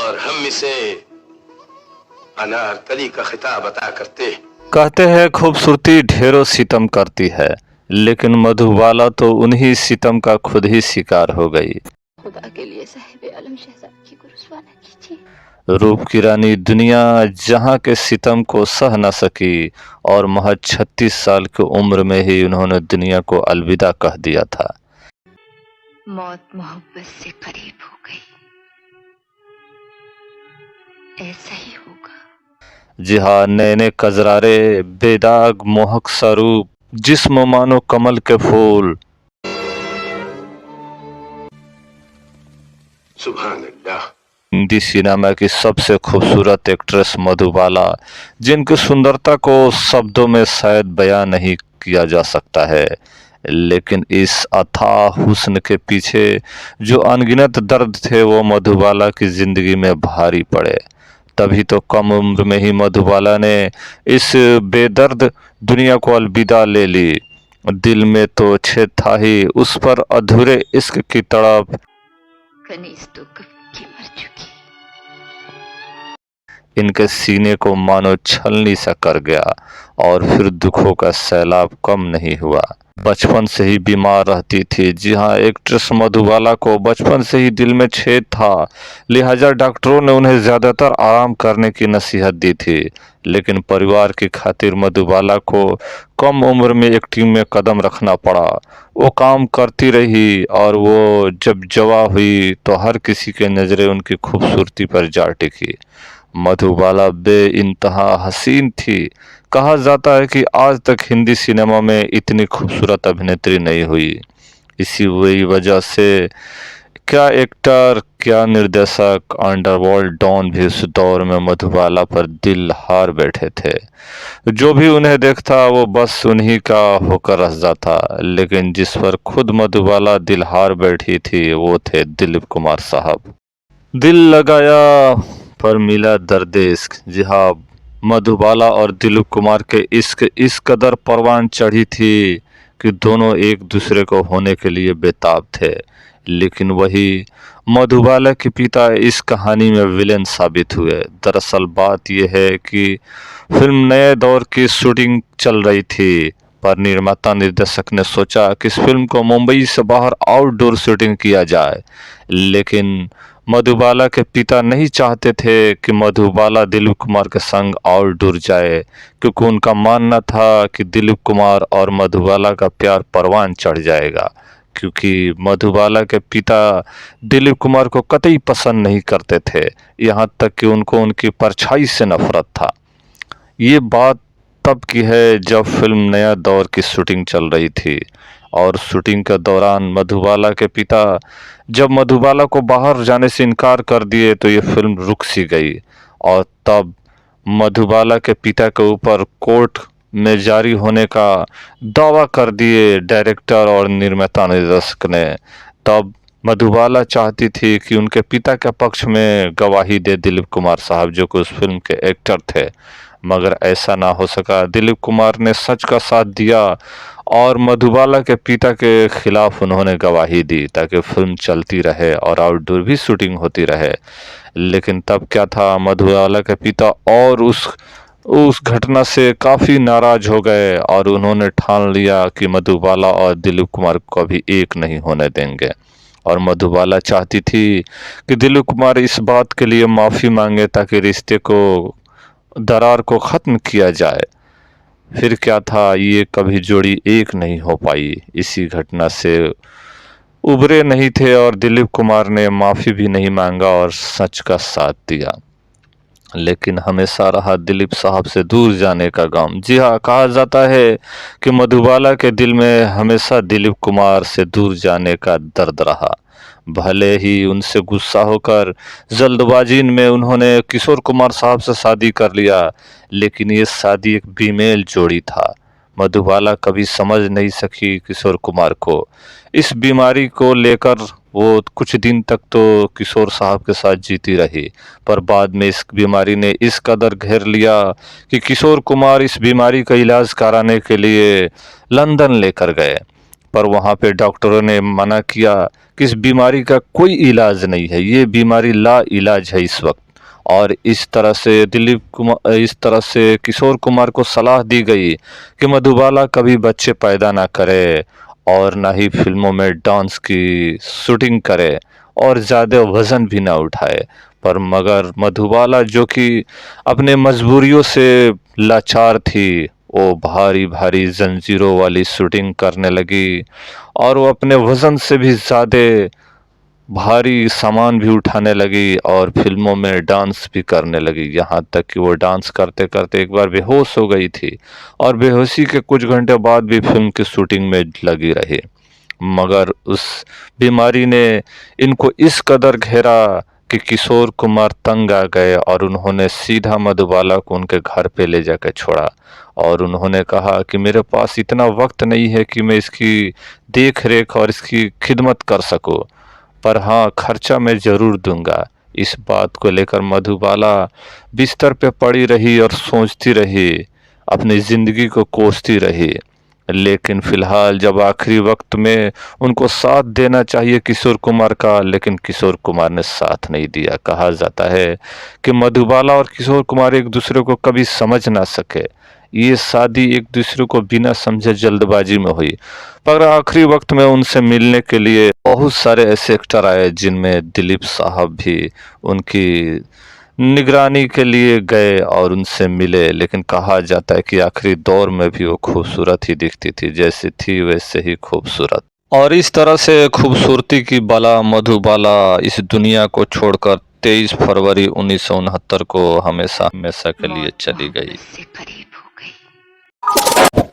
और हम इसे अनारकली का खिताब अता करते हैं। कहते हैं खूबसूरती ढेरों सितम करती है, लेकिन मधुबाला तो उन्हीं सितम का खुद ही शिकार हो गई। खुदा के लिए साहिब आलम शहजादी को रुसवा न कीजिए। रूप की रानी दुनिया जहां के सितम को सह न सकी और महज 36 साल की उम्र में ही उन्होंने दुनिया को अलविदा कह दिया था। मौत मोहब्बत से करीब हो गई, ऐसा ही होगा। जी हाँ, नैने कजरारे, बेदाग मोहक स्वरूप, जिस्म मानो कमल के फूल। सुभान अल्लाह। हिंदी सिनेमा की सबसे खूबसूरत एक्ट्रेस मधुबाला, जिनकी सुंदरता को शब्दों में शायद बयां नहीं किया जा सकता है, लेकिन इस अथाह हुस्न के पीछे जो अनगिनत दर्द थे वो मधुबाला की जिंदगी में भारी पड़े। तभी तो कम उम्र में ही मधुबाला ने इस बेदर्द दुनिया को अलविदा ले ली। दिल में तो छेद था ही, उस पर अधूरे इश्क की तड़प। कनीज तो कब की मर चुकी। इनके सीने को मानो छलनी सा कर गया और फिर दुखों का सैलाब कम नहीं हुआ। बचपन से ही बीमार रहती थी। जी हाँ, एक्ट्रेस मधुबाला को बचपन से ही दिल में छेद था, लिहाजा डॉक्टरों ने उन्हें ज्यादातर आराम करने की नसीहत दी थी। लेकिन परिवार की खातिर मधुबाला को कम उम्र में एक टीम में कदम रखना पड़ा। वो काम करती रही और वो जब जवा हुई तो हर किसी के नजरें उनकी खूबसूरती पर जा टिकी। मधुबाला बेइंतहा हसीन थी। कहा जाता है कि आज तक हिंदी सिनेमा में इतनी खूबसूरत अभिनेत्री नहीं हुई। इसी वही वजह से क्या एक्टर, क्या निर्देशक, अंडरवर्ल्ड डॉन भी उस दौर में मधुबाला पर दिल हार बैठे थे। जो भी उन्हें देखता वो बस उन्हीं का होकर रह जाता। लेकिन जिस पर खुद मधुबाला दिल हार बैठी थी वो थे दिलीप कुमार साहब। दिल लगाया पर मिला दर्द इश्क। जी हाँ, मधुबाला और दिलीप कुमार के इश्क इस कदर परवान चढ़ी थी कि दोनों एक दूसरे को होने के लिए बेताब थे। लेकिन वही मधुबाला के पिता इस कहानी में विलेन साबित हुए। दरअसल बात यह है कि फिल्म नए दौर की शूटिंग चल रही थी, पर निर्माता निर्देशक ने सोचा कि इस फिल्म को मुंबई से बाहर आउटडोर शूटिंग किया जाए। लेकिन मधुबाला के पिता नहीं चाहते थे कि मधुबाला दिलीप कुमार के संग आउटडोर जाए, क्योंकि उनका मानना था कि दिलीप कुमार और मधुबाला का प्यार परवान चढ़ जाएगा। क्योंकि मधुबाला के पिता दिलीप कुमार को कतई पसंद नहीं करते थे, यहाँ तक कि उनको उनकी परछाई से नफरत था। ये बात तब की है जब फिल्म नया दौर की शूटिंग चल रही थी और शूटिंग के दौरान मधुबाला के पिता जब मधुबाला को बाहर जाने से इनकार कर दिए तो ये फिल्म रुक सी गई। और तब मधुबाला के पिता के ऊपर कोर्ट में जारी होने का दावा कर दिए डायरेक्टर और निर्माता निर्देशक ने। तब मधुबाला चाहती थी कि उनके पिता के पक्ष में गवाही दे दिलीप कुमार साहब, जो कि उस फिल्म के एक्टर थे, मगर ऐसा ना हो सका। दिलीप कुमार ने सच का साथ दिया और मधुबाला के पिता के खिलाफ उन्होंने गवाही दी ताकि फिल्म चलती रहे और आउटडोर भी शूटिंग होती रहे। लेकिन तब क्या था, मधुबाला के पिता और उस घटना से काफ़ी नाराज हो गए और उन्होंने ठान लिया कि मधुबाला और दिलीप कुमार को कभी एक नहीं होने देंगे। और मधुबाला चाहती थी कि दिलीप कुमार इस बात के लिए माफ़ी मांगे ताकि रिश्ते को, दरार को ख़त्म किया जाए। फिर क्या था, ये कभी जोड़ी एक नहीं हो पाई। इसी घटना से उबरे नहीं थे और दिलीप कुमार ने माफ़ी भी नहीं मांगा और सच का साथ दिया। लेकिन हमेशा रहा दिलीप साहब से दूर जाने का गम। जी हाँ, कहा जाता है कि मधुबाला के दिल में हमेशा दिलीप कुमार से दूर जाने का दर्द रहा। भले ही उनसे गुस्सा होकर जल्दबाजी में उन्होंने किशोर कुमार साहब से शादी कर लिया, लेकिन ये शादी एक बेमेल जोड़ी था। मधुबाला कभी समझ नहीं सकी किशोर कुमार को। इस बीमारी को लेकर वो कुछ दिन तक तो किशोर साहब के साथ जीती रही, पर बाद में इस बीमारी ने इस कदर घेर लिया कि किशोर कुमार इस बीमारी का इलाज कराने के लिए लंदन लेकर गए। पर वहाँ पे डॉक्टरों ने मना किया कि इस बीमारी का कोई इलाज नहीं है, ये बीमारी ला इलाज है इस वक्त। और इस तरह से किशोर कुमार को सलाह दी गई कि मधुबाला कभी बच्चे पैदा ना करे और ना ही फिल्मों में डांस की शूटिंग करे और ज़्यादा वज़न भी ना उठाए। पर मगर मधुबाला, जो कि अपने मजबूरियों से लाचार थी, वो भारी भारी जंजीरों वाली शूटिंग करने लगी और वो अपने वज़न से भी ज़्यादा भारी सामान भी उठाने लगी और फिल्मों में डांस भी करने लगी। यहाँ तक कि वो डांस करते करते एक बार बेहोश हो गई थी और बेहोशी के कुछ घंटे बाद भी फिल्म की शूटिंग में लगी रही। मगर उस बीमारी ने इनको इस कदर घेरा कि किशोर कुमार तंग आ गए और उन्होंने सीधा मधुबाला को उनके घर पे ले जाकर छोड़ा और उन्होंने कहा कि मेरे पास इतना वक्त नहीं है कि मैं इसकी देख रेख और इसकी खिदमत कर सकूं, पर हाँ, खर्चा मैं ज़रूर दूंगा। इस बात को लेकर मधुबाला बिस्तर पे पड़ी रही और सोचती रही, अपनी ज़िंदगी को कोसती रही। लेकिन फ़िलहाल जब आखिरी वक्त में उनको साथ देना चाहिए किशोर कुमार का, लेकिन किशोर कुमार ने साथ नहीं दिया। कहा जाता है कि मधुबाला और किशोर कुमार एक दूसरे को कभी समझ ना सके। ये शादी एक दूसरे को बिना समझे जल्दबाजी में हुई, पर आखिरी वक्त में उनसे मिलने के लिए बहुत सारे ऐसे एक्टर आए जिनमें दिलीप साहब भी उनकी निगरानी के लिए गए और उनसे मिले। लेकिन कहा जाता है कि आखिरी दौर में भी वो खूबसूरत ही दिखती थी, जैसी थी वैसे ही खूबसूरत। और इस तरह से खूबसूरती की बाला मधुबाला इस दुनिया को छोड़कर 23 फरवरी 1969 को हमेशा हमेशा के लिए मौत चली गई। मोहब्बत से करीब हो गई।